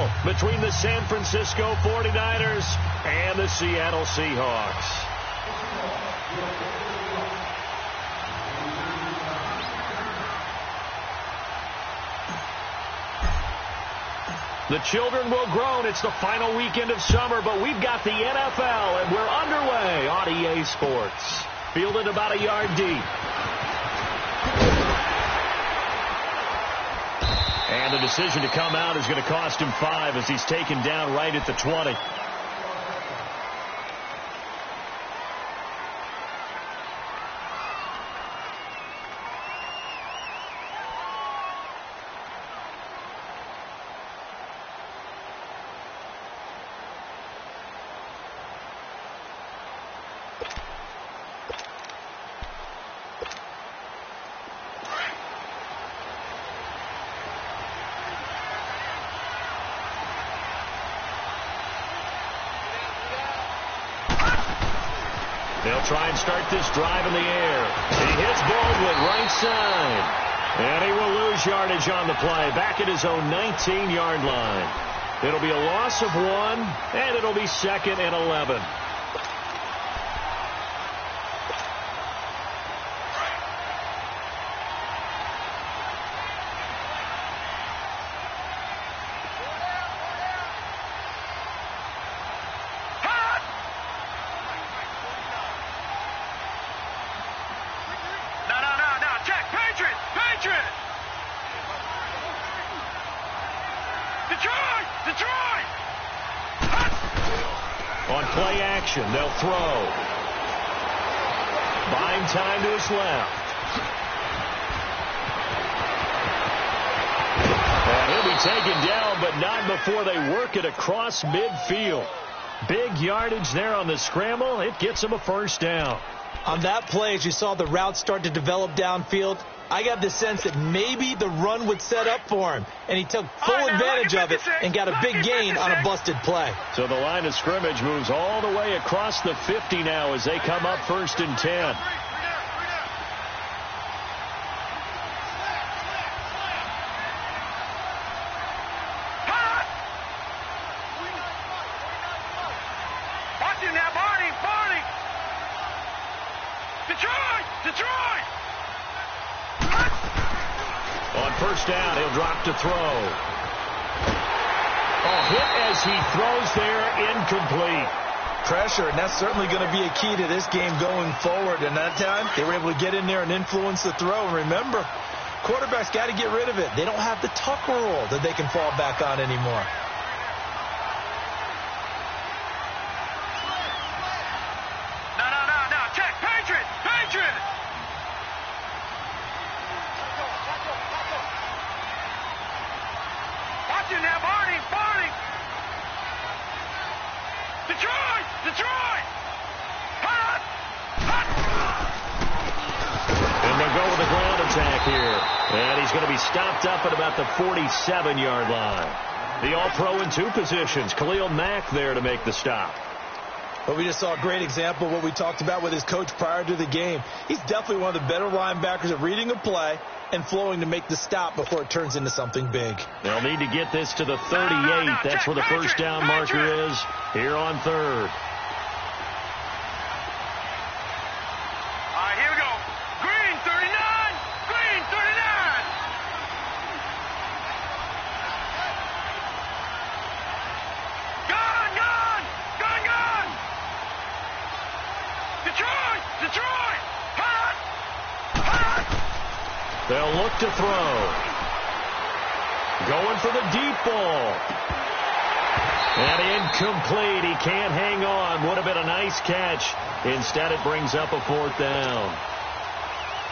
battle between the San Francisco 49ers and the Seattle Seahawks. The children will groan. It's the final weekend of summer, but we've got the NFL, and we're underway on EA Sports. Fielded about a yard deep. And the decision to come out is going to cost him 5 as he's taken down right at the 20. They'll try and start this drive in the air. He hits Baldwin right side. And he will lose yardage on the play. Back at his own 19-yard line. It'll be a loss of 1, and it'll be 2nd and 11. On play action, they'll throw. Buying time to his left. And he'll be taken down, but not before they work it across midfield. Big yardage there on the scramble. It gets him a first down. On that play, as you saw the route start to develop downfield, I got the sense that maybe the run would set up for him, and he took full advantage of it and got a big gain on a busted play. So the line of scrimmage moves all the way across the 50 now as they come up 1st and 10. On first down, he'll drop to throw. A hit as he throws there, incomplete. Pressure, and that's certainly going to be a key to this game going forward. And that time, they were able to get in there and influence the throw. And remember, quarterbacks got to get rid of it. They don't have the Tucker rule that they can fall back on anymore. And he's going to be stopped up at about the 47-yard line. The all-pro in 2 positions. Khalil Mack there to make the stop. But we just saw a great example of what we talked about with his coach prior to the game. He's definitely one of the better linebackers at reading a play and flowing to make the stop before it turns into something big. They'll need to get this to the 38. That's where the first down marker is here on 3rd. They'll look to throw. Going for the deep ball. And incomplete. He can't hang on. Would have been a nice catch. Instead, it brings up a 4th down.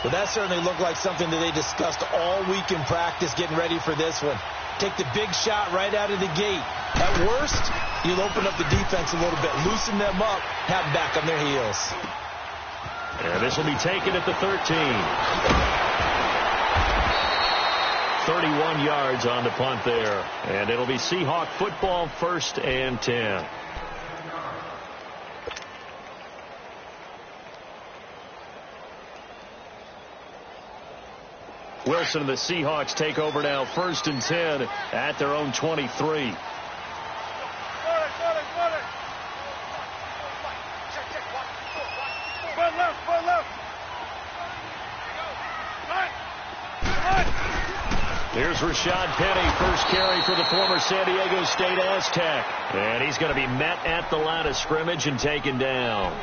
Well, that certainly looked like something that they discussed all week in practice getting ready for this one. Take the big shot right out of the gate. At worst, you'll open up the defense a little bit, loosen them up, have them back on their heels. And this will be taken at the 13. 31 yards on the punt there. And it'll be Seahawk football, 1st and 10. Wilson and the Seahawks take over now, 1st and 10 at their own 23. Here's Rashad Penny, first carry for the former San Diego State Aztec. And he's going to be met at the line of scrimmage and taken down.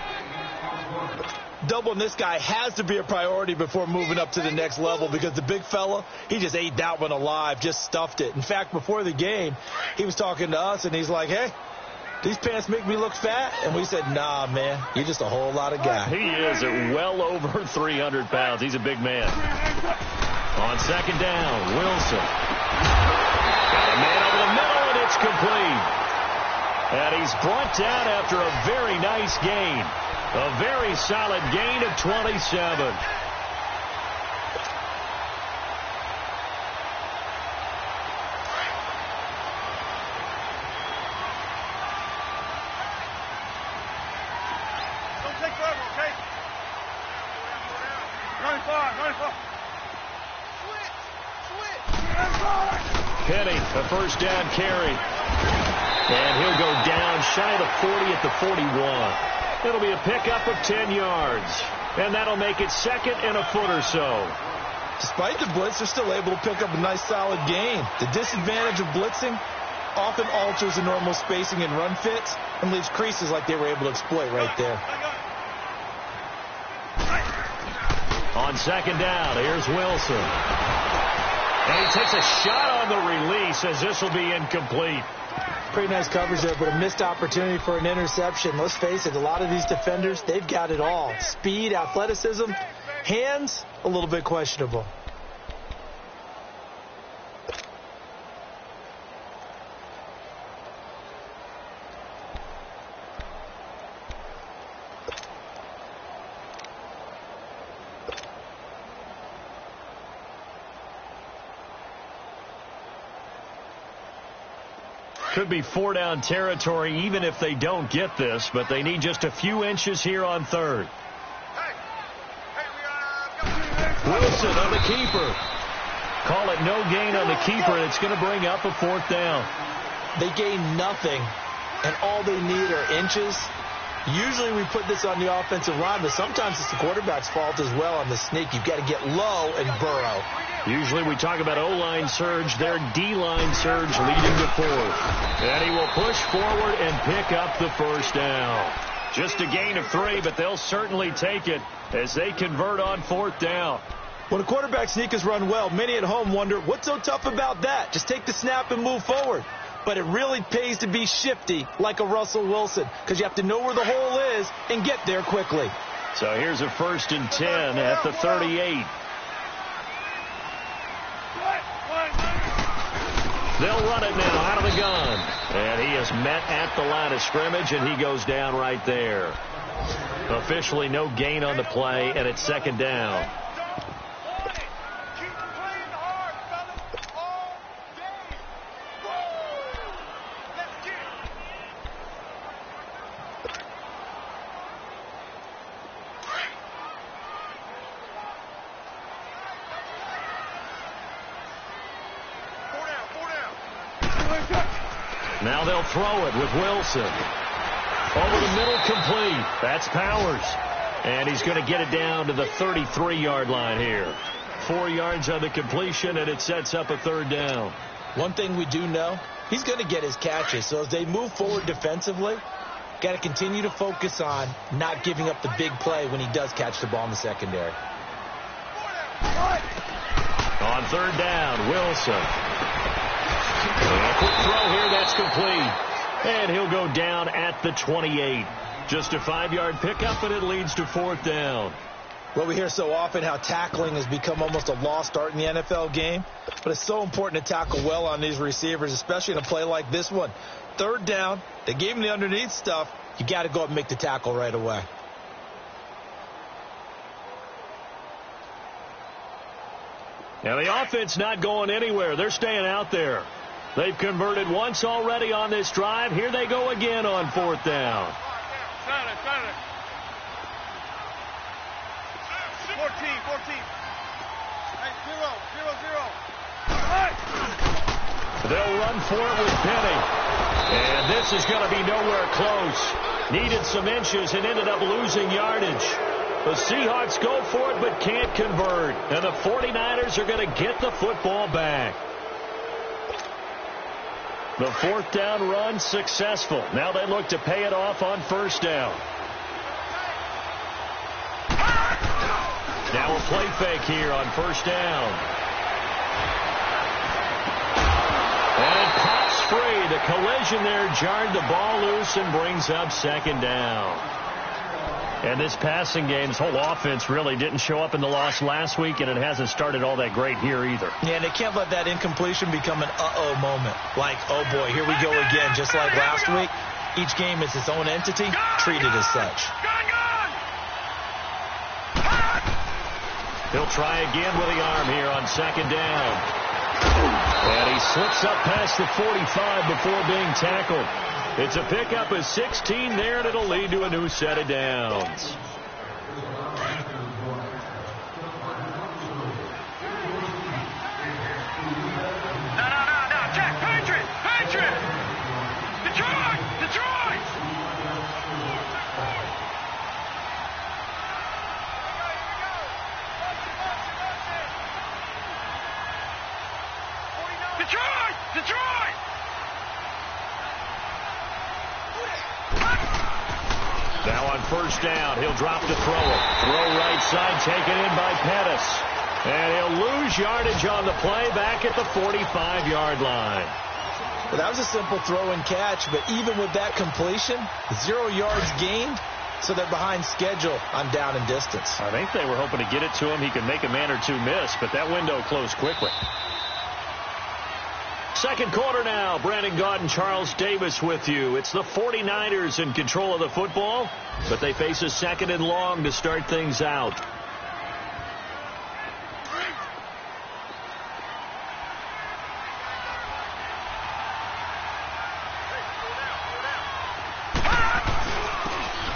Doubling this guy has to be a priority before moving up to the next level, because the big fella, he just ate that one alive, just stuffed it. In fact, before the game, he was talking to us, and he's like, hey, these pants make me look fat? And we said, nah, man, you're just a whole lot of guy. He is at well over 300 pounds. He's a big man. On second down, Wilson. Got a man over the middle, and it's complete. And he's brought down after a very nice gain. A very solid gain of 27. Don't take forever, okay? Run far. Switch. Penny, a first down carry. And he'll go down shy of the 40 at the 41. It'll be a pickup of 10 yards. And that'll make it second and a foot or so. Despite the blitz, they're still able to pick up a nice solid gain. The disadvantage of blitzing often alters the normal spacing and run fits and leaves creases like they were able to exploit right there. On second down, here's Wilson. And he takes a shot on the release as this will be incomplete. Pretty nice coverage there, but a missed opportunity for an interception. Let's face it, a lot of these defenders, they've got it all. Speed, athleticism, hands, a little bit questionable. Could be four-down territory even if they don't get this, but they need just a few inches here on third. Wilson on the keeper. Call it no gain on the keeper, and it's going to bring up a fourth down. They gain nothing, and all they need are inches. Usually we put this on the offensive line, but sometimes it's the quarterback's fault as well on the sneak. You've got to get low and burrow. Usually we talk about O-line surge, their D-line surge leading to fourth. And he will push forward and pick up the first down. Just a gain of 3, but they'll certainly take it as they convert on fourth down. When a quarterback sneak is run well, many at home wonder, what's so tough about that? Just take the snap and move forward. But it really pays to be shifty like a Russell Wilson, because you have to know where the hole is and get there quickly. So here's a 1st and 10 at the 38. They'll run it now out of the gun. And he is met at the line of scrimmage, and he goes down right there. Officially no gain on the play, and it's second down. Now they'll throw it with Wilson. Over the middle, complete. That's Powers. And he's going to get it down to the 33-yard line here. 4 yards on the completion, and it sets up a third down. One thing we do know, he's going to get his catches. So as they move forward defensively, got to continue to focus on not giving up the big play when he does catch the ball in the secondary. On third down, Wilson. A quick throw here, that's complete. And he'll go down at the 28. Just a 5-yard pickup, and it leads to fourth down. Well, we hear so often how tackling has become almost a lost art in the NFL game. But it's so important to tackle well on these receivers, especially in a play like this one. Third down, they gave him the underneath stuff. You got to go up and make the tackle right away. Now the offense not going anywhere. They're staying out there. They've converted once already on this drive. Here they go again on fourth down. 14. Hey, 0. They'll run for it with Penny. And this is going to be nowhere close. Needed some inches and ended up losing yardage. The Seahawks go for it but can't convert. And the 49ers are going to get the football back. The fourth down run successful. Now they look to pay it off on first down. Now a play fake here on first down. And it pops free. The collision there jarred the ball loose and brings up second down. And this passing game's whole offense really didn't show up in the loss last week, and it hasn't started all that great here either. Yeah, and they can't let that incompletion become an uh-oh moment. Like, oh boy, here we go again. Just like last week, each game is its own entity, treated as such. He'll try again with the arm here on second down. And he slips up past the 45 before being tackled. It's a pickup of 16 there, and it'll lead to a new set of downs. No, Jack, Patriot! Detroit! Detroit! Now on first down, he'll drop to throw it. Throw right side, taken in by Pettis. And he'll lose yardage on the play back at the 45-yard line. Well, that was a simple throw and catch, but even with that completion, 0 yards gained, so they're behind schedule on down and distance. I think they were hoping to get it to him. He could make a man or two miss, but that window closed quickly. Second quarter now. Brandon Gaudin and Charles Davis with you. It's the 49ers in control of the football, but they face a second and long to start things out.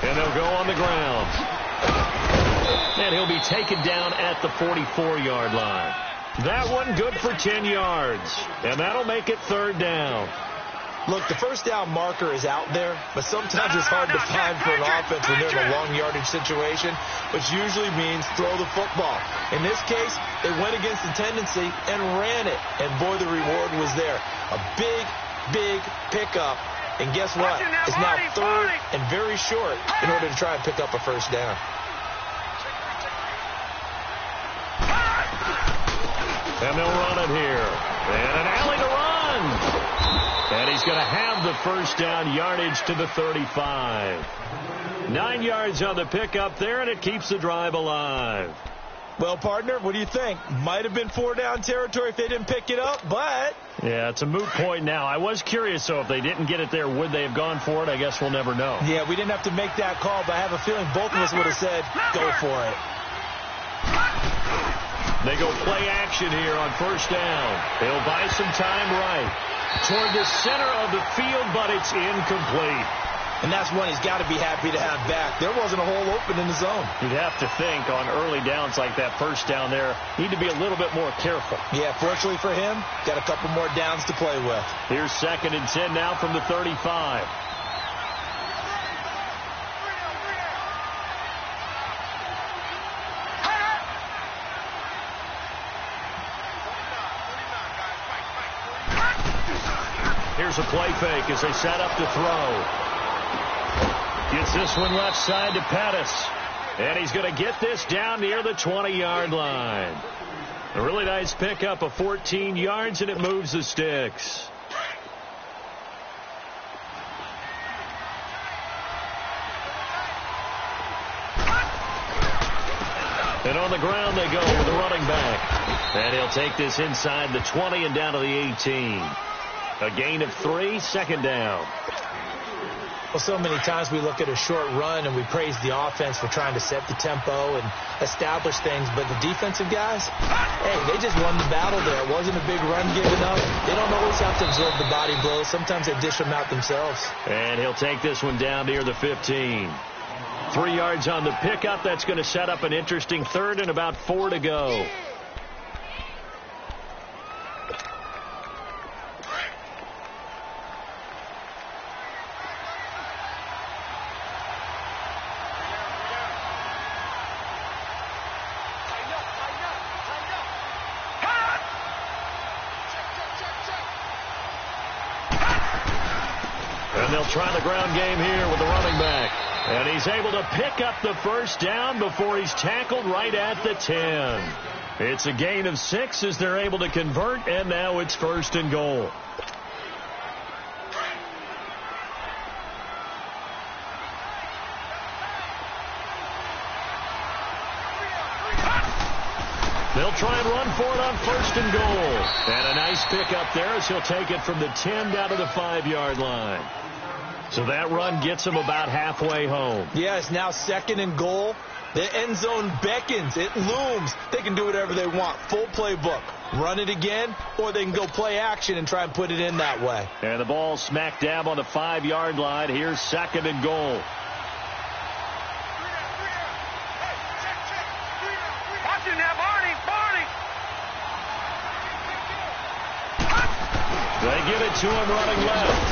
And they'll go on the ground. And he'll be taken down at the 44-yard line. That one good for 10 yards. And that'll make it third down. Look, the first down marker is out there, but sometimes it's hard to find for an offense when they're in a long yardage situation, which usually means throw the football. In this case, they went against the tendency and ran it. And boy, the reward was there. A big pickup. And guess what? It's now third and very short in order to try and pick up a first down. And they'll run it here. And an alley to run. And he's going to have the first down, yardage to the 35. 9 yards on the pickup there, and it keeps the drive alive. Well, partner, what do you think? Might have been 4-down territory if they didn't pick it up, but... Yeah, it's a moot point now. I was curious, so if they didn't get it there, would they have gone for it? I guess we'll never know. Yeah, we didn't have to make that call, but I have a feeling both of us would have said, go for it. They go play action here on first down. They'll buy some time right toward the center of the field, but it's incomplete. And that's one he's got to be happy to have back. There wasn't a hole open in the zone. You'd have to think on early downs like that first down there, need to be a little bit more careful. Yeah, fortunately for him, got a couple more downs to play with. Here's 2nd and 10 now from the 35. Here's a play fake as they set up to throw. Gets this one left side to Pettis. And he's going to get this down near the 20-yard line. A really nice pickup of 14 yards, and it moves the sticks. And on the ground they go with the running back. And he'll take this inside the 20 and down to the 18. A gain of 3, second down. Well, so many times we look at a short run and we praise the offense for trying to set the tempo and establish things, but the defensive guys, hey, they just won the battle there. It wasn't a big run given up. They don't always have to absorb the body blows. Sometimes they dish them out themselves. And he'll take this one down near the 15. 3 yards on the pickup. That's going to set up an interesting third and about 4 to go. And they'll try the ground game here with the running back. And he's able to pick up the first down before he's tackled right at the 10. It's a gain of 6 as they're able to convert, and now it's 1st and goal. They'll try and run for it on 1st and goal. And a nice pickup there as he'll take it from the 10 down to the 5-yard line. So that run gets him about halfway home. Yeah, it's now 2nd and goal. The end zone beckons. It looms. They can do whatever they want. Full playbook. Run it again, or they can go play action and try and put it in that way. And the ball smack dab on the 5-yard line. Here's 2nd and goal. They give it to him running left.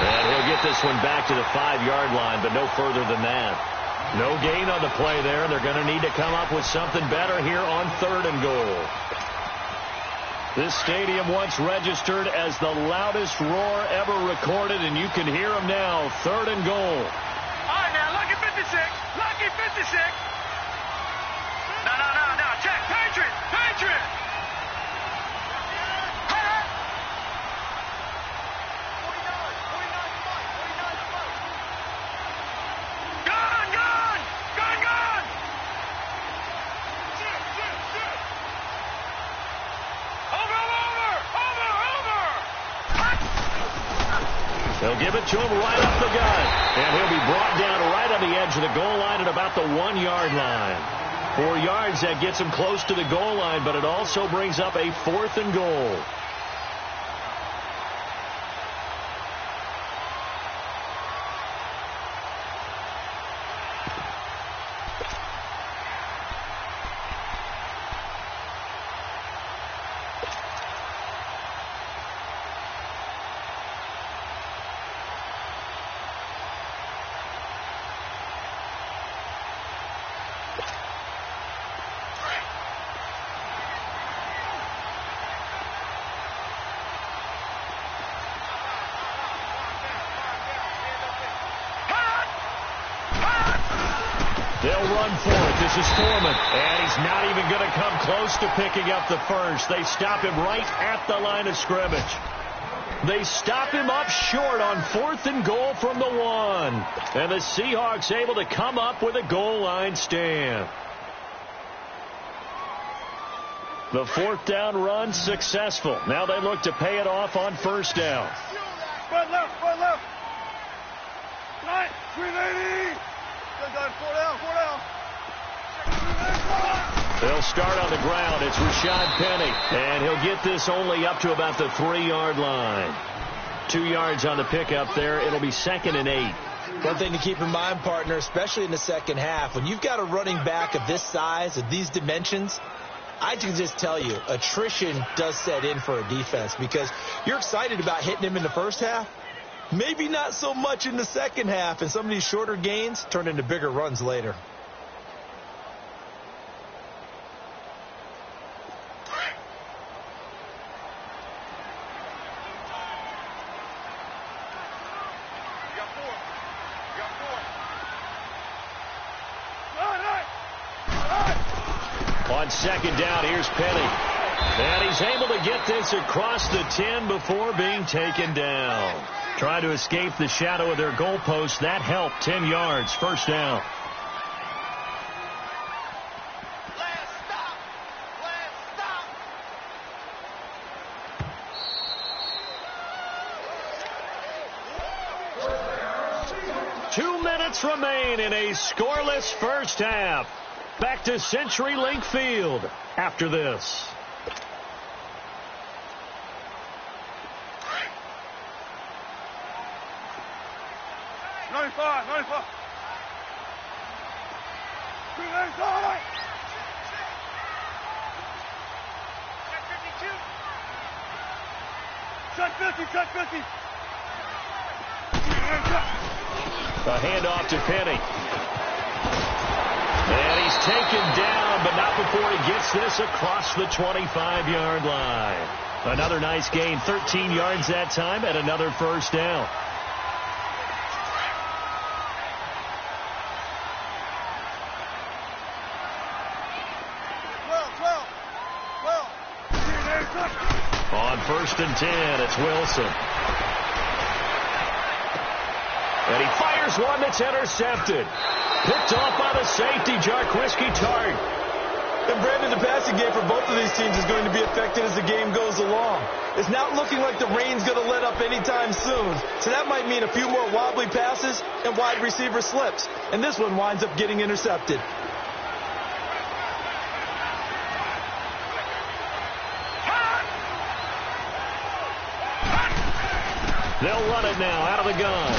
And he'll get this one back to the 5-yard line, but no further than that. No gain on the play there, and they're going to need to come up with something better here on 3rd and goal. This stadium once registered as the loudest roar ever recorded, and you can hear them now. 3rd and goal. All right, now, lucky 56. Lucky 56. No. Check. Patriot. They'll give it to him right up the gut. And he'll be brought down right on the edge of the goal line at about the 1-yard line. 4 yards, that gets him close to the goal line, but it also brings up a 4th and goal. They'll run for it. This is Foreman. And he's not even going to come close to picking up the first. They stop him right at the line of scrimmage. They stop him up short on 4th and goal from the 1. And the Seahawks able to come up with a goal line stand. The 4th down run successful. Now they look to pay it off on 1st down. Front left. 380. Four down. They'll start on the ground. It's Rashad Penny. And he'll get this only up to about the 3-yard line. 2 yards on the pickup there. It'll be 2nd and 8. One thing to keep in mind, partner, especially in the second half, when you've got a running back of this size, of these dimensions, I can just tell you, attrition does set in for a defense because you're excited about hitting him in the first half. Maybe not so much in the second half, and some of these shorter gains turn into bigger runs later. On 2nd down, here's Penny. And he's able to get this across the 10 before being taken down. Trying to escape the shadow of their goalpost. That helped. 10 yards. 1st down. Two minutes remain in a scoreless first half. Back to CenturyLink Field after this. Check 50. A handoff to Penny. And he's taken down, but not before he gets this across the 25-yard line. Another nice gain, 13 yards that time, and another 1st down. 1st and 10. It's Wilson. And he fires one that's intercepted. Picked off by the safety, Jarquiski Tart. And Brandon, the passing game for both of these teams is going to be affected as the game goes along. It's not looking like the rain's going to let up anytime soon. So that might mean a few more wobbly passes and wide receiver slips. And this one winds up getting intercepted. They'll run it now out of the gun.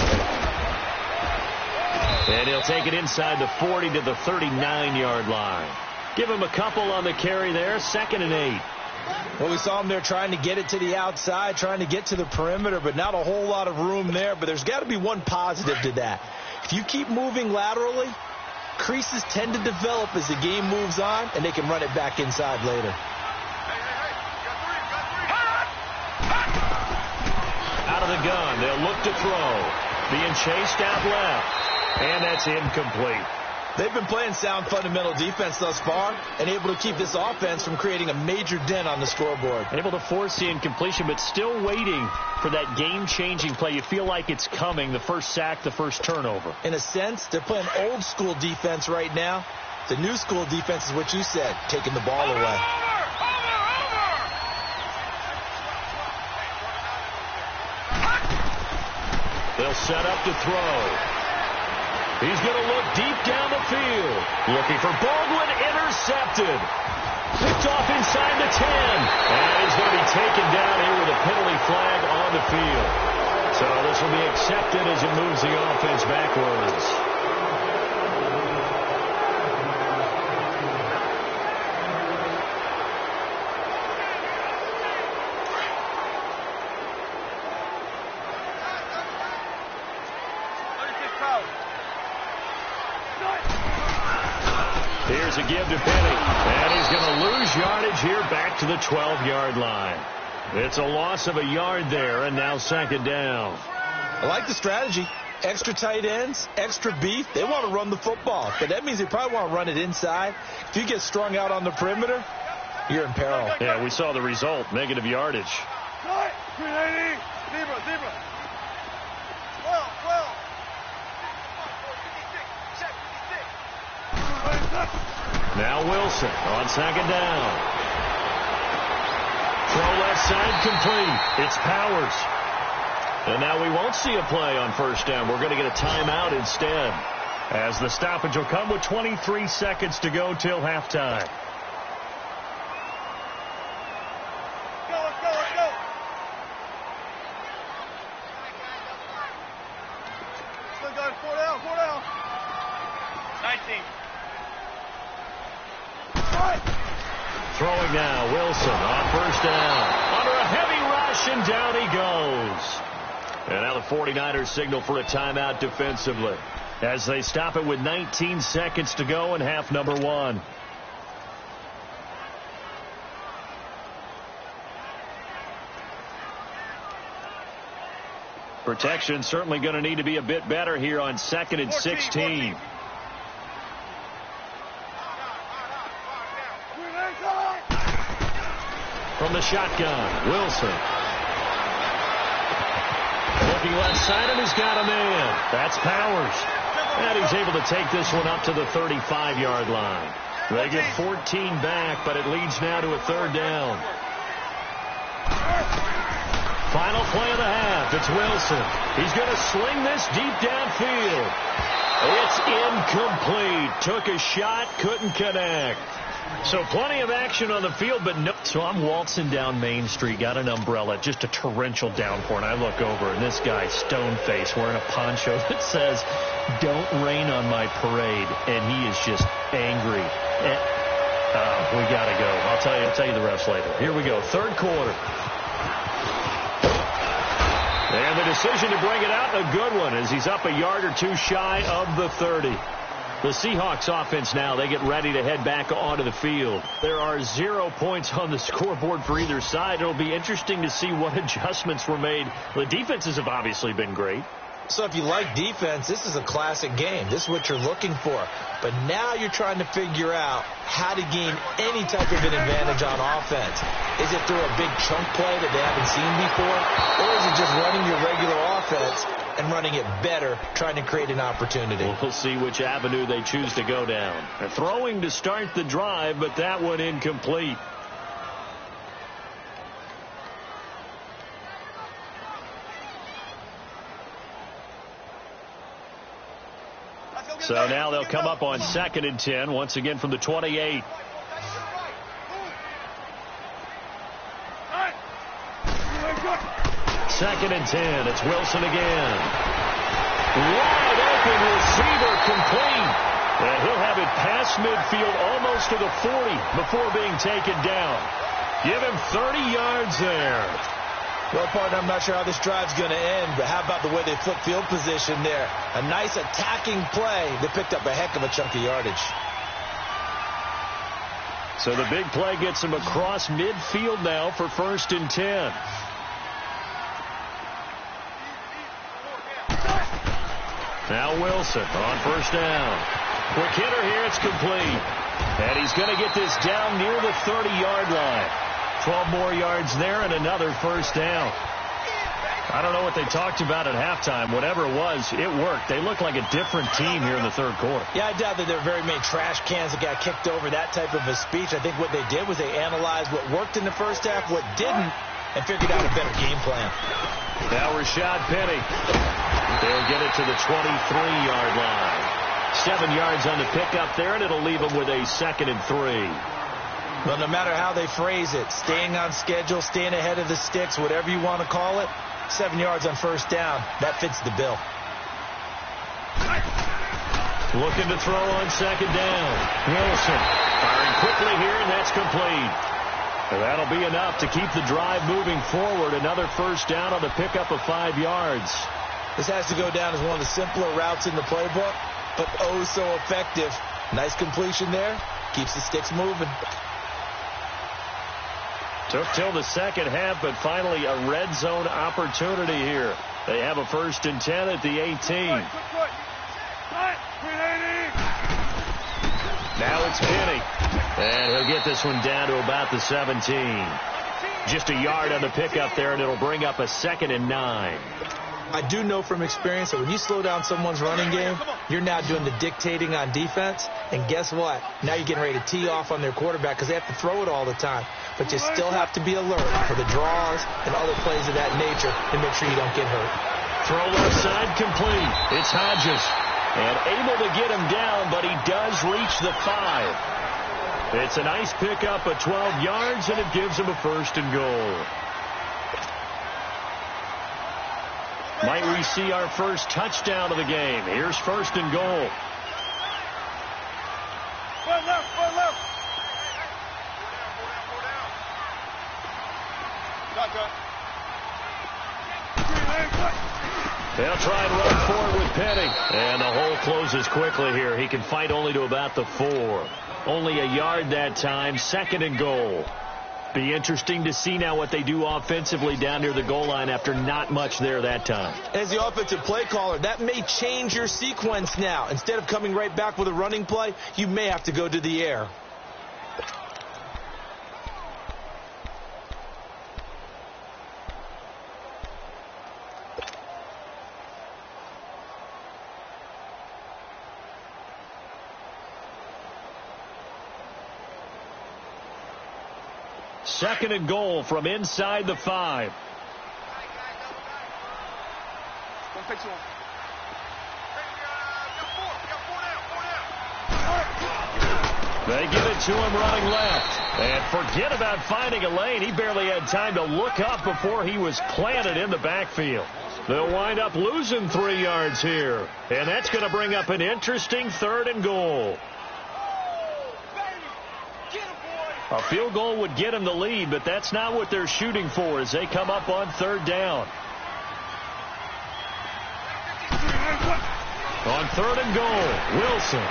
And he'll take it inside the 40 to the 39-yard line. Give him a couple on the carry there. 2nd and 8. Well, we saw him there trying to get it to the outside, trying to get to the perimeter, but not a whole lot of room there. But there's got to be one positive to that. If you keep moving laterally, creases tend to develop as the game moves on, and they can run it back inside later. Out of the gun, they'll look to throw. Being chased out left, and that's incomplete. They've been playing sound fundamental defense thus far and able to keep this offense from creating a major dent on the scoreboard. Able to force the incompletion, but still waiting for that game-changing play. You feel like it's coming, the first sack, the first turnover. In a sense, they're playing old-school defense right now. The new-school defense is what you said, taking the ball away. They'll set up to throw. He's going to look deep down the field. Looking for Baldwin, intercepted. Picked off inside the 10. And he's going to be taken down here with a penalty flag on the field. So this will be accepted as it moves the offense backwards. Here's a give to Penny, and he's going to lose yardage here back to the 12-yard line. It's a loss of a yard there, and now 2nd down. I like the strategy. Extra tight ends, extra beef. They want to run the football, but that means they probably want to run it inside. If you get strung out on the perimeter, you're in peril. Yeah, we saw the result, negative yardage. 380. Zebra. 12. Now Wilson on 2nd down. Throw left side complete. It's Powers. And now we won't see a play on 1st down. We're going to get a timeout instead, as the stoppage will come with 23 seconds to go till halftime. Let's go. Still got 4 down. 19. Throwing now, Wilson on 1st down. Under a heavy rush, and down he goes. And now the 49ers signal for a timeout defensively, as they stop it with 19 seconds to go in half number 1. Protection certainly going to need to be a bit better here on 2nd and 16. From the shotgun, Wilson. Looking left side, and he's got a man. That's Powers. And he's able to take this one up to the 35-yard line. They get 14 back, but it leads now to a 3rd down. Final play of the half. It's Wilson. He's going to sling this deep downfield. It's incomplete. Took a shot, couldn't connect. So plenty of action on the field, but no. So I'm waltzing down Main Street, got an umbrella, just a torrential downpour, and I look over, and this guy, stone-faced, wearing a poncho that says, "Don't rain on my parade," and he is just angry. We got to go. I'll tell you the rest later. Here we go, 3rd quarter. And the decision to bring it out, a good one, as he's up a yard or two shy of the 30. The Seahawks offense now, they get ready to head back onto the field. There are 0 points on the scoreboard for either side. It'll be interesting to see what adjustments were made. The defenses have obviously been great. So if you like defense, this is a classic game. This is what you're looking for. But now you're trying to figure out how to gain any type of an advantage on offense. Is it through a big chunk play that they haven't seen before? Or is it just running your regular offense and running it better, trying to create an opportunity? Well, we'll see which avenue they choose to go down. They're throwing to start the drive, but that one incomplete. So now they'll come up on 2nd and 10, once again from the 28. Second and 10. It's Wilson again. Wide open receiver complete. And he'll have it past midfield almost to the 40 before being taken down. Give him 30 yards there. Well, partner, I'm not sure how this drive's going to end, but how about the way they flip field position there? A nice attacking play. They picked up a heck of a chunk of yardage. So the big play gets him across midfield now for 1st and 10. Now Wilson on 1st down. Quick hitter here. It's complete. And he's going to get this down near the 30-yard line. 12 more yards there and another 1st down. I don't know what they talked about at halftime. Whatever it was, it worked. They look like a different team here in the 3rd quarter. Yeah, I doubt that there were very many trash cans that got kicked over, that type of a speech. I think what they did was they analyzed what worked in the first half, what didn't, and figured out a better game plan. Now Rashad Penny. They'll get it to the 23-yard line. 7 yards on the pickup there, and it'll leave them with a 2nd and 3. Well, no matter how they phrase it, staying on schedule, staying ahead of the sticks, whatever you want to call it, 7 yards on 1st down, that fits the bill. Looking to throw on 2nd down. Wilson firing quickly here, and that's complete. And that'll be enough to keep the drive moving forward. Another 1st down on the pickup of 5 yards. This has to go down as one of the simpler routes in the playbook, but oh so effective. Nice completion there. Keeps the sticks moving. Took till the 2nd half, but finally a red zone opportunity here. They have a 1st and 10 at the 18. Now it's Penny. And he'll get this one down to about the 17. Just a yard on the pickup there, and it'll bring up a 2nd and 9. I do know from experience that when you slow down someone's running game, you're now doing the dictating on defense. And guess what? Now you're getting ready to tee off on their quarterback because they have to throw it all the time. But you still have to be alert for the draws and other plays of that nature to make sure you don't get hurt. Throw left side complete. It's Hodges. And able to get him down, but he does reach the 5. It's a nice pickup of 12 yards, and it gives him a 1st and goal. Might we see our first touchdown of the game? Here's 1st and goal. Foot left, foot left. They'll try and run forward with Penny. And the hole closes quickly here. He can fight only to about the 4. Only a yard that time. 2nd and goal. Be interesting to see now what they do offensively down near the goal line after not much there that time. As the offensive play caller, that may change your sequence now. Instead of coming right back with a running play, you may have to go to the air. Second and goal from inside the 5. They give it to him running left. And forget about finding a lane. He barely had time to look up before he was planted in the backfield. They'll wind up losing 3 yards here. And that's going to bring up an interesting 3rd and goal. A field goal would get him the lead, but that's not what they're shooting for as they come up on 3rd down. On 3rd and goal, Wilson.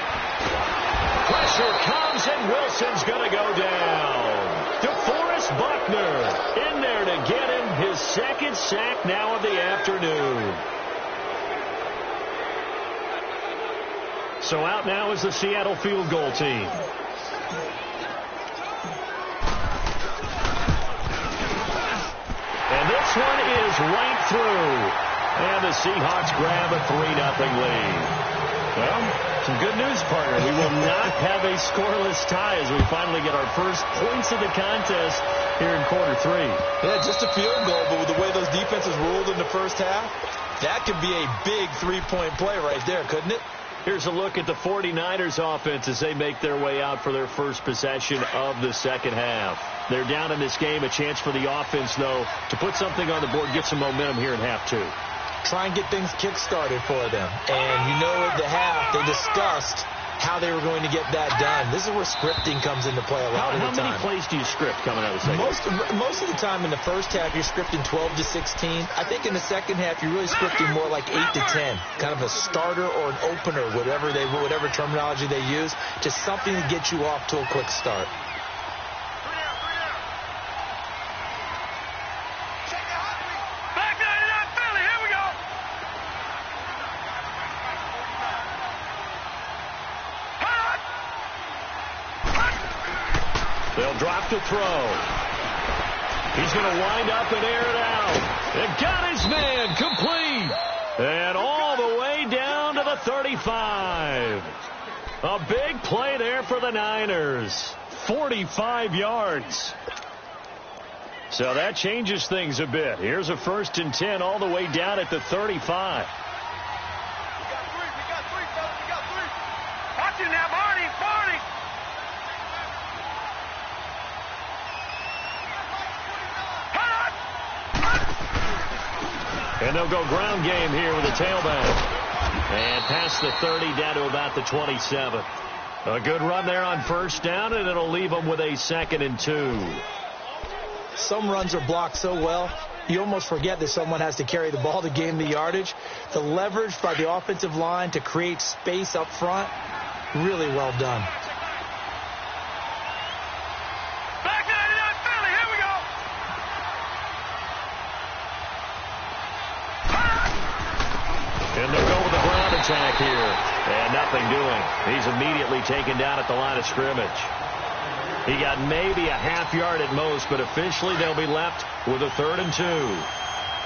Pressure comes, and Wilson's going to go down. DeForest Buckner in there to get him his 2nd sack now of the afternoon. So out now is the Seattle field goal team. And this one is right through. And the Seahawks grab a 3-0 lead. Well, some good news, partner. We will not have a scoreless tie as we finally get our first points of the contest here in quarter 3. Yeah, just a field goal, but with the way those defenses ruled in the first half, that could be a big 3-point play right there, couldn't it? Here's a look at the 49ers offense as they make their way out for their first possession of the second half. They're down in this game. A chance for the offense, though, to put something on the board, get some momentum here in half 2. Try and get things kick-started for them. And you know at the half, they discussed how they were going to get that done. This is where scripting comes into play a lot of the time. How many plays do you script coming out of the second? Most of the time in the first half, you're scripting 12 to 16. I think in the second half, you're really scripting more like 8 to 10. Kind of a starter or an opener, whatever terminology they use, just something to get you off to a quick start. They'll drop to throw. He's going to wind up and air it out. It got his man complete. And all the way down to the 35. A big play there for the Niners. 45 yards. So that changes things a bit. Here's a 1st and 10 all the way down at the 35. We got three, fellas. We got three. Watch it now, Marty. And they'll go ground game here with a tailback. And past the 30 down to about the 27. A good run there on 1st down, and it'll leave them with a 2nd and 2. Some runs are blocked so well, you almost forget that someone has to carry the ball to gain the yardage. The leverage by the offensive line to create space up front, really well done. And they'll go with the ground attack here. And nothing doing. He's immediately taken down at the line of scrimmage. He got maybe a half yard at most, but officially they'll be left with a 3rd and 2.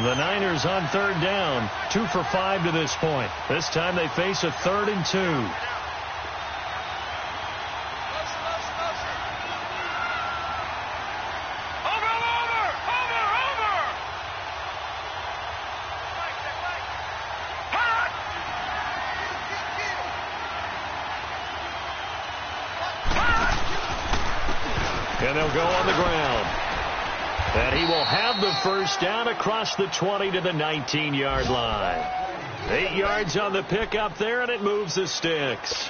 The Niners on 3rd down, 2 for 5 to this point. This time they face a 3rd and 2. And they'll go on the ground. And he will have the 1st down across the 20 to the 19-yard line. 8 yards on the pickup there, and it moves the sticks.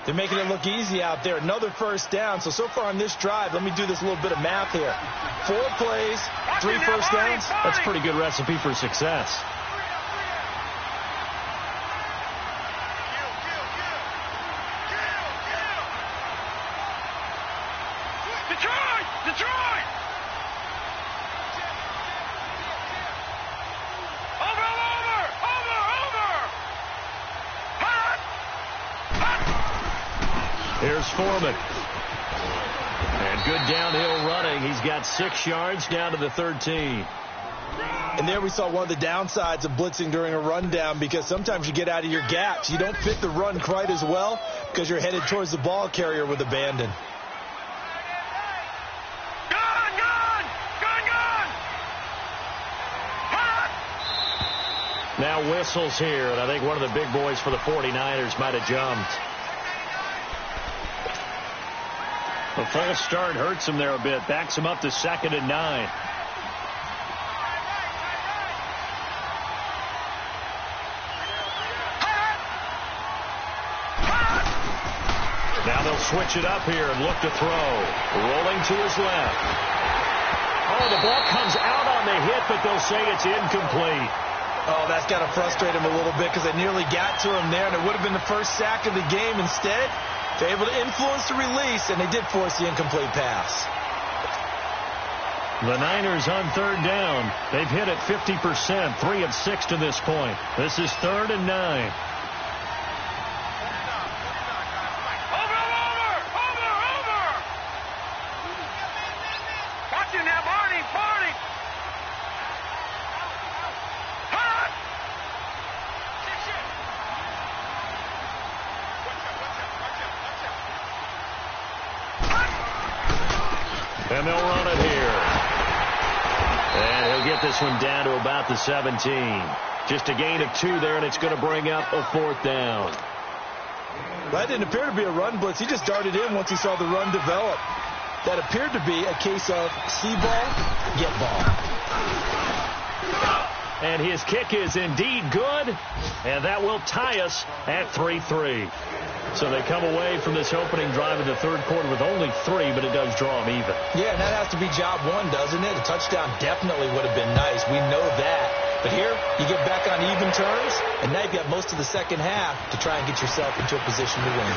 They're making it look easy out there. Another 1st down. So far on this drive, let me do this little bit of math here. 4 plays, 3 1st downs. That's a pretty good recipe for success. Detroit! Here's Foreman. And good downhill running. He's got 6 yards down to the 13. And there we saw one of the downsides of blitzing during a rundown, because sometimes you get out of your gaps. You don't fit the run quite as well because you're headed towards the ball carrier with abandon. Now whistles here, and I think one of the big boys for the 49ers might have jumped. The false start hurts him there a bit. Backs him up to 2nd and 9. Now they'll switch it up here and look to throw. Rolling to his left. Oh, the ball comes out on the hit, but they'll say it's incomplete. Oh, that's got to frustrate him a little bit, because they nearly got to him there, and it would have been the first sack of the game. Instead, they're able to influence the release, and they did force the incomplete pass. The Niners on 3rd down. They've hit it 50%, 3 of 6 to this point. This is 3rd and 9. And they'll run it here. And he'll get this one down to about the 17. Just a gain of 2 there, and it's going to bring up a 4th down. That didn't appear to be a run blitz. He just darted in once he saw the run develop. That appeared to be a case of see ball, get ball. And his kick is indeed good, and that will tie us at 3-3. So they come away from this opening drive in the third quarter with only 3, but it does draw them even. Yeah, and that has to be job 1, doesn't it? A touchdown definitely would have been nice. We know that. But here, you get back on even terms, and now you've got most of the second half to try and get yourself into a position to win.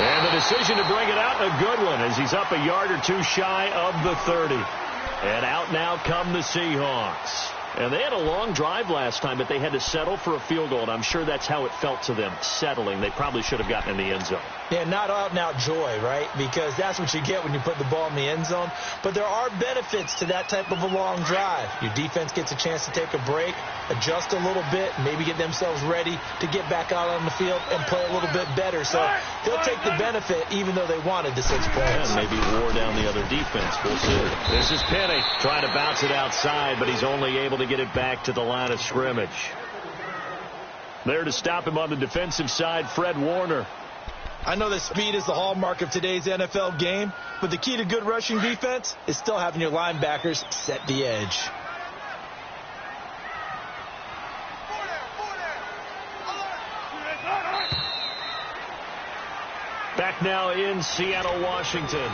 And the decision to bring it out, a good one, as he's up a yard or 2 shy of the 30. And out now come the Seahawks. And they had a long drive last time, but they had to settle for a field goal, and I'm sure that's how it felt to them, settling. They probably should have gotten in the end zone. Yeah, not out-and-out joy, right? Because that's what you get when you put the ball in the end zone. But there are benefits to that type of a long drive. Your defense gets a chance to take a break, adjust a little bit, maybe get themselves ready to get back out on the field and play a little bit better. So they'll take the benefit even though they wanted the 6 points. And maybe wore down the other defense. We'll see. This is Penny trying to bounce it outside, but he's only able to get it back to the line of scrimmage. There to stop him on the defensive side, Fred Warner. I know that speed is the hallmark of today's NFL game, but the key to good rushing defense is still having your linebackers set the edge. Back now in Seattle, Washington.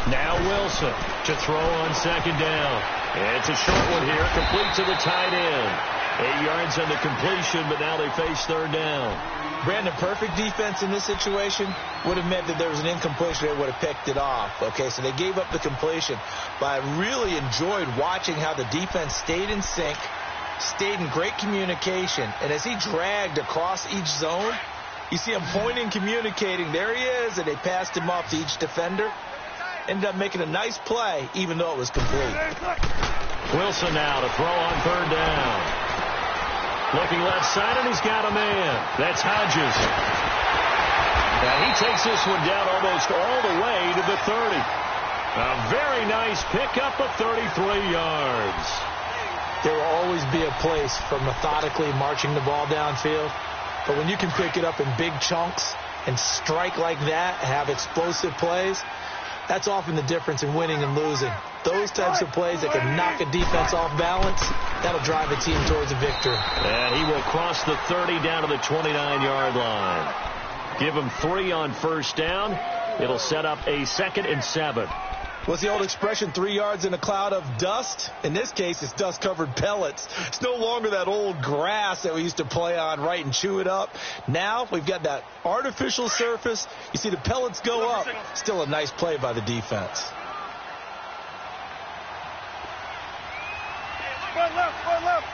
Now Wilson to throw on second down. It's a short one here, complete to the tight end. 8 yards on the completion, but now they face third down. Brandon, perfect defense in this situation would have meant that there was an incompletion. They would have picked it off. Okay, so they gave up the completion. But I really enjoyed watching how the defense stayed in sync, stayed in great communication. And as he dragged across each zone, you see him pointing, communicating. There he is, and they passed him off to each defender. Ended up making a nice play, even though it was complete. Wilson now to throw on third down. Looking left side, and he's got a man. That's Hodges. Now he takes this one down almost all the way to the 30. A very nice pickup of 33 yards. There will always be a place for methodically marching the ball downfield. But when you can pick it up in big chunks and strike like that, have explosive plays, that's often the difference in winning and losing. Those types of plays that can knock a defense off balance, that'll drive a team towards a victory. And he will cross the 30 down to the 29-yard line. Give him 3 on first down. It'll set up a 2nd and 7. What's the old expression, 3 yards in a cloud of dust? In this case, it's dust-covered pellets. It's no longer that old grass that we used to play on, right, and chew it up. Now we've got that artificial surface. You see the pellets go up. Still a nice play by the defense. One left.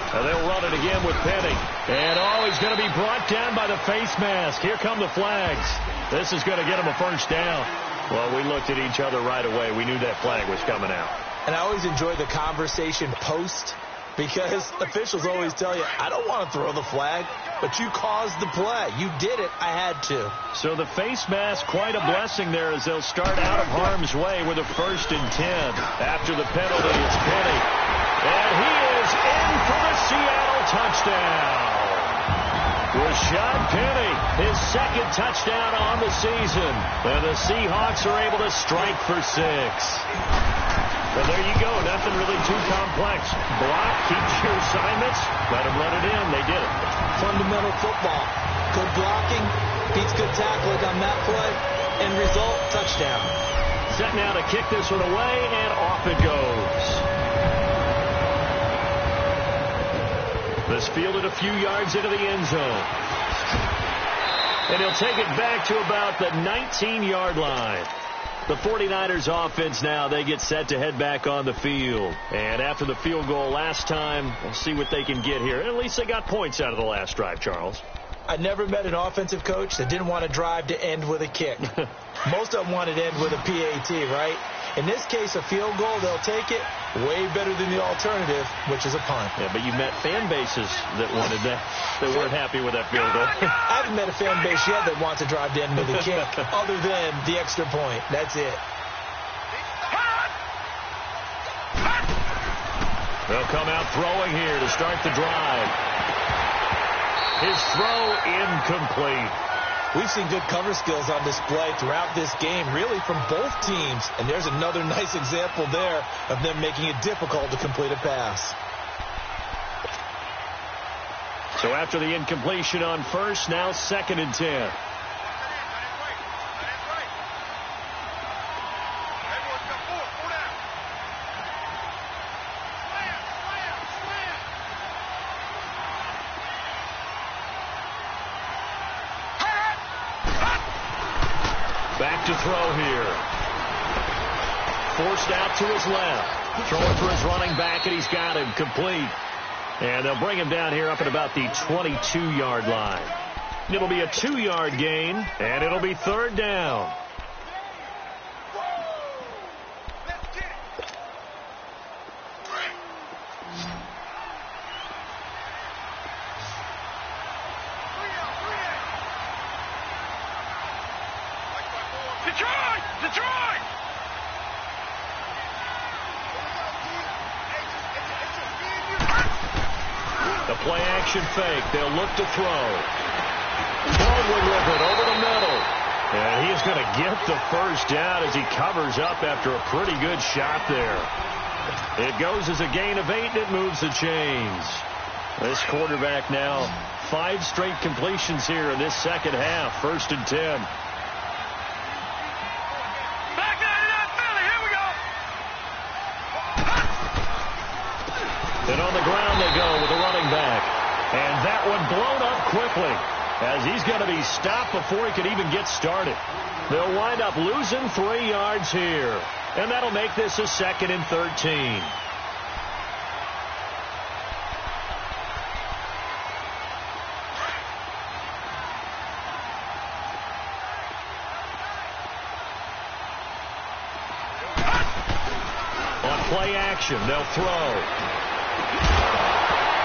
And they'll run it again with Penny. And he's going to be brought down by the face mask. Here come the flags. This is going to get him a first down. Well, we looked at each other right away. We knew that flag was coming out. And I always enjoy the conversation post, because officials always tell you, I don't want to throw the flag, but you caused the play. You did it. I had to. So the face mask, quite a blessing there, as they'll start out of harm's way with a 1st and 10. After the penalty, it's Penny. And he is in for the Seattle touchdown. Rashad Penny, his 2nd touchdown on the season. And the Seahawks are able to strike for 6. And there you go. Nothing really too complex. Block, keeps your assignments. Let them run it in. They did it. Fundamental football. Good blocking, beats good tackling on that play. End result, touchdown. Set now to kick this one away, and off it goes. This fielded a few yards into the end zone. And he'll take it back to about the 19-yard line. The 49ers offense now, they get set to head back on the field. And after the field goal last time, we'll see what they can get here. At least they got points out of the last drive, Charles. I never met an offensive coach that didn't want to drive to end with a kick. Most of them wanted to end with a PAT, right? In this case, a field goal, they'll take it. Way better than the alternative, which is a punt. Yeah, but you met fan bases that wanted that, that weren't happy with that field goal. I haven't met a fan base yet that wants to drive to end with a kick, other than the extra point. That's it. They'll come out throwing here to start the drive. His throw incomplete. We've seen good cover skills on display throughout this game, really from both teams. And there's another nice example there of them making it difficult to complete a pass. So after the incompletion on first, now 2nd and 10. Back to throw here. Forced out to his left. Throwing for his running back, and he's got him complete. And they'll bring him down here up at about the 22-yard line. It'll be a 2-yard gain, and it'll be 3rd down. Detroit! The play action fake. They'll look to throw. Baldwin with it over the middle. And he's going to get the first down as he covers up after a pretty good shot there. It goes as a gain of 8, and it moves the chains. This quarterback now 5 straight completions here in this second half. 1st and 10. And on the ground they go with a running back. And that one blown up quickly as he's going to be stopped before he can even get started. They'll wind up losing 3 yards here. And that'll make this a 2nd and 13. On play action, they'll throw.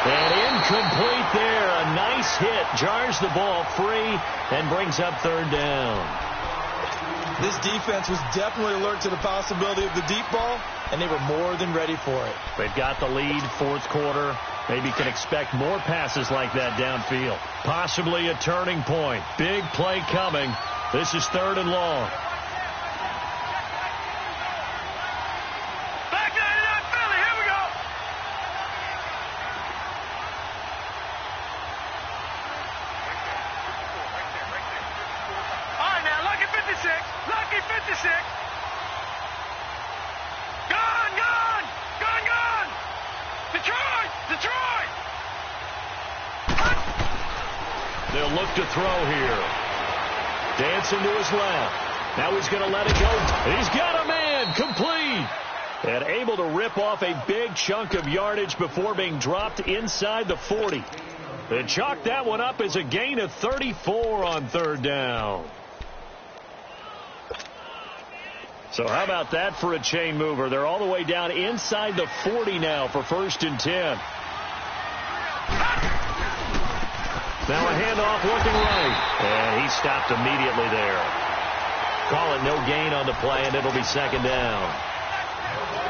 And incomplete there. A nice hit. Jars the ball free and brings up 3rd down. This defense was definitely alert to the possibility of the deep ball, and they were more than ready for it. They've got the lead, 4th quarter. Maybe can expect more passes like that downfield. Possibly a turning point. Big play coming. This is 3rd and long. They'll look to throw here. Dancing to his left. Now he's going to let it go. He's got a man. Complete. And able to rip off a big chunk of yardage before being dropped inside the 40. They chalk that one up as a gain of 34 on 3rd down. So how about that for a chain mover? They're all the way down inside the 40 now for 1st and 10. Now a handoff looking right. And he stopped immediately there. Call it no gain on the play, and it'll be 2nd down.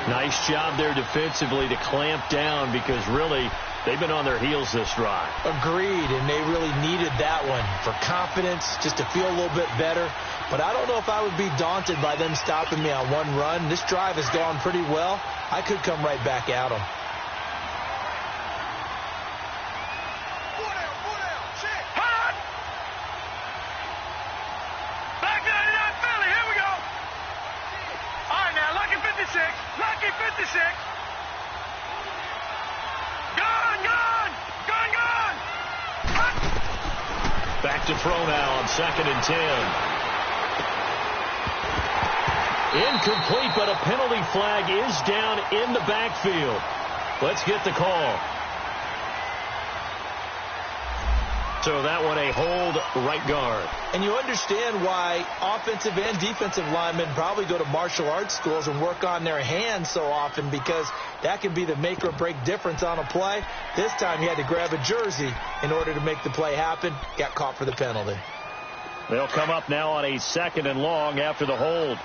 Nice job there defensively to clamp down because really they've been on their heels this drive. Agreed, and they really needed that one for confidence, just to feel a little bit better. But I don't know if I would be daunted by them stopping me on one run. This drive has gone pretty well. I could come right back at them. Lucky 56. Gone. Back to throw now on 2nd and 10. Incomplete, but a penalty flag is down in the backfield. Let's get the call. So that one a hold right guard. And you understand why offensive and defensive linemen probably go to martial arts schools and work on their hands so often, because that can be the make or break difference on a play. This time he had to grab a jersey in order to make the play happen. Got caught for the penalty. They'll come up now on a 2nd and long after the hold.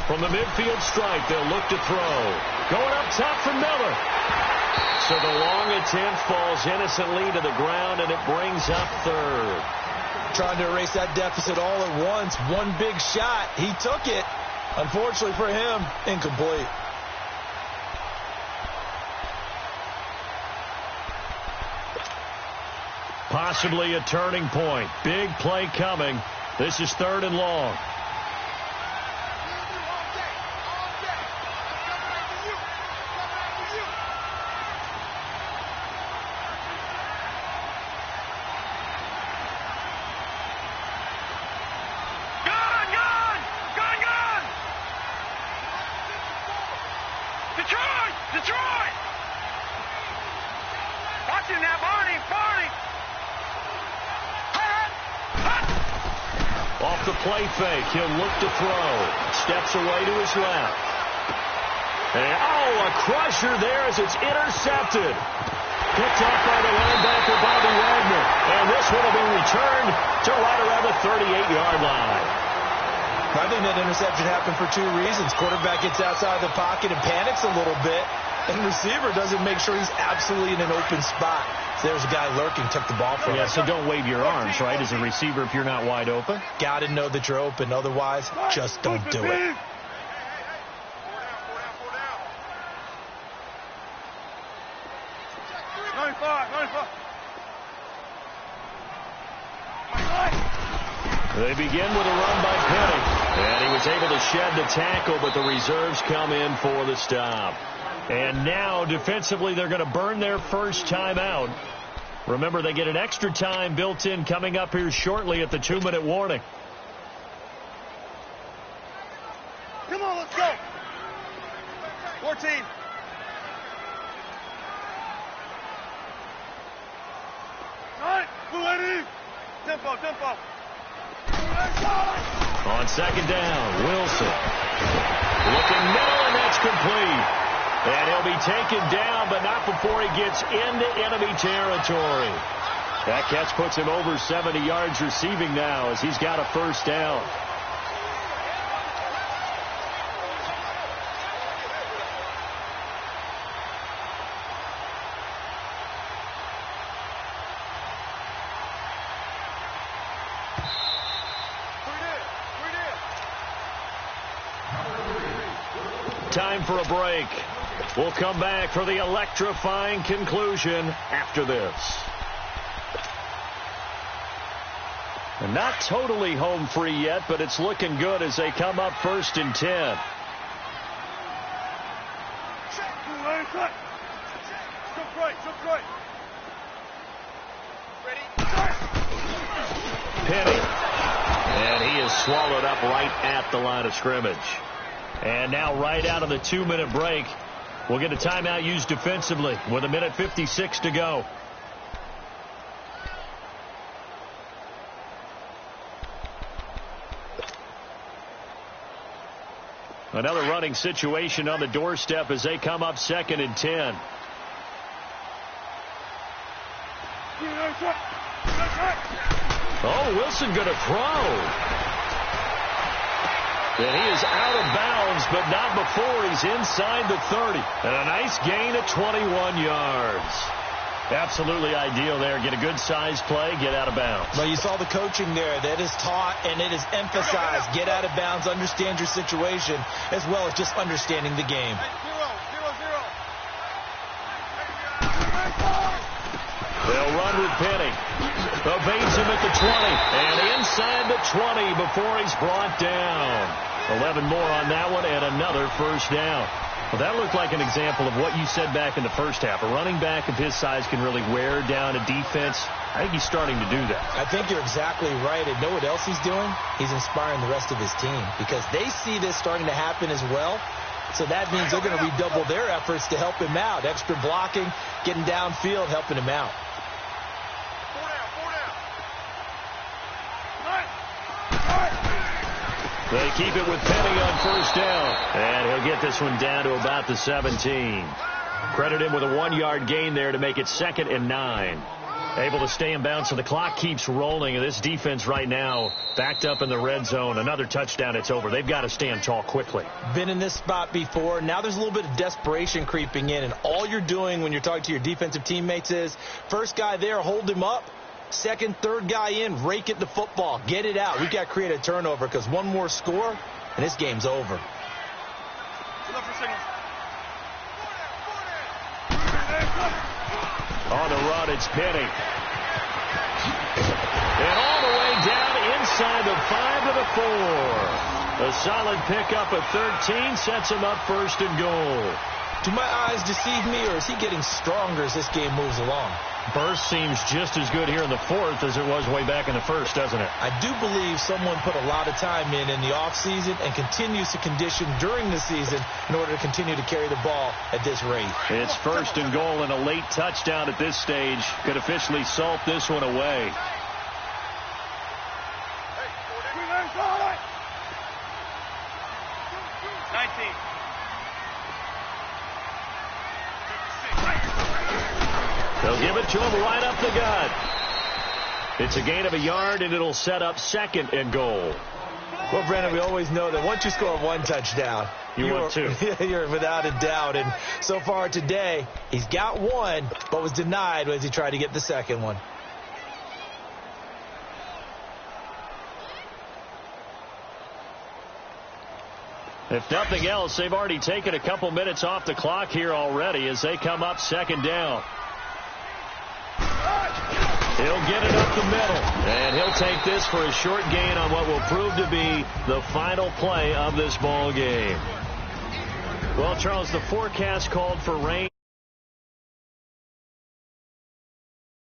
From the midfield stripe, they'll look to throw. Going up top for Miller. So the long attempt falls innocently to the ground, and it brings up 3rd. Trying to erase that deficit all at once. One big shot. He took it. Unfortunately for him, incomplete. Possibly a turning point. Big play coming. This is 3rd and long. Off the play fake, he'll look to throw. Steps away to his left. And, a crusher there as it's intercepted. Picked up by the linebacker, Bobby Wagner. And this one will be returned to right around the 38-yard line. I think that interception happened for 2 reasons. Quarterback gets outside the pocket and panics a little bit, and receiver doesn't make sure he's absolutely in an open spot. So there's a guy lurking, took the ball from him. Yeah, so don't wave your arms, right, as a receiver if you're not wide open. Got to know that you're open. Otherwise, just don't do it. They begin with a run by Penny. And he was able to shed the tackle, but the reserves come in for the stop. And now, defensively, they're going to burn their first timeout. Remember, they get an extra time built in coming up here shortly at the 2-minute warning. Come on, let's go. 14. All right, move. Tempo. On 2nd down, Wilson. Looking middle, and that's complete. And he'll be taken down, but not before he gets into enemy territory. That catch puts him over 70 yards receiving now as he's got a first down. Time for a break. We'll come back for the electrifying conclusion after this. And not totally home free yet, but it's looking good as they come up 1st and 10. Penny. And he is swallowed up right at the line of scrimmage. And now right out of the 2-minute break, we'll get a timeout used defensively with 1:56 to go. Another running situation on the doorstep as they come up 2nd and 10. Oh, Wilson going to throw. And he is out of bounds, but not before he's inside the 30. And a nice gain of 21 yards. Absolutely ideal there. Get a good size play, get out of bounds. Well, you saw the coaching there. That is taught and it is emphasized. Get out of bounds, understand your situation, as well as just understanding the game. They'll run with Penny. Evades him at the 20. And inside the 20 before he's brought down. 11 more on that one and another first down. Well, that looked like an example of what you said back in the first half. A running back of his size can really wear down a defense. I think he's starting to do that. I think you're exactly right. And know what else he's doing? He's inspiring the rest of his team because they see this starting to happen as well. So that means they're going to redouble their efforts to help him out. Extra blocking, getting downfield, helping him out. They keep it with Penny on first down. And he'll get this one down to about the 17. Credit him with a 1-yard gain there to make it 2nd and 9. Able to stay in bounds, so the clock keeps rolling. And this defense right now backed up in the red zone. Another touchdown, it's over. They've got to stand tall quickly. Been in this spot before. Now there's a little bit of desperation creeping in. And all you're doing when you're talking to your defensive teammates is, first guy there, hold him up. Second, third guy in, rake it the football. Get it out. We've got to create a turnover because one more score, and this game's over. On the run, it's Penny. And all the way down inside the 5 to the 4. A solid pickup of 13 sets him up 1st and goal. Do my eyes deceive me, or is he getting stronger as this game moves along? Burst seems just as good here in the 4th as it was way back in the 1st, doesn't it? I do believe someone put a lot of time in the offseason and continues to condition during the season in order to continue to carry the ball at this rate. It's 1st and goal, and a late touchdown at this stage could officially salt this one away. They'll give it to him right up the gut. It's a gain of a yard, and it'll set up 2nd and goal. Well, Brandon, we always know that once you score 1 touchdown, you're 2. You're without a doubt. And so far today, he's got 1, but was denied as he tried to get the 2nd one. If nothing else, they've already taken a couple minutes off the clock here already as they come up 2nd down. He'll get it up the middle, and he'll take this for a short gain on what will prove to be the final play of this ball game. Well, Charles, the forecast called for rain.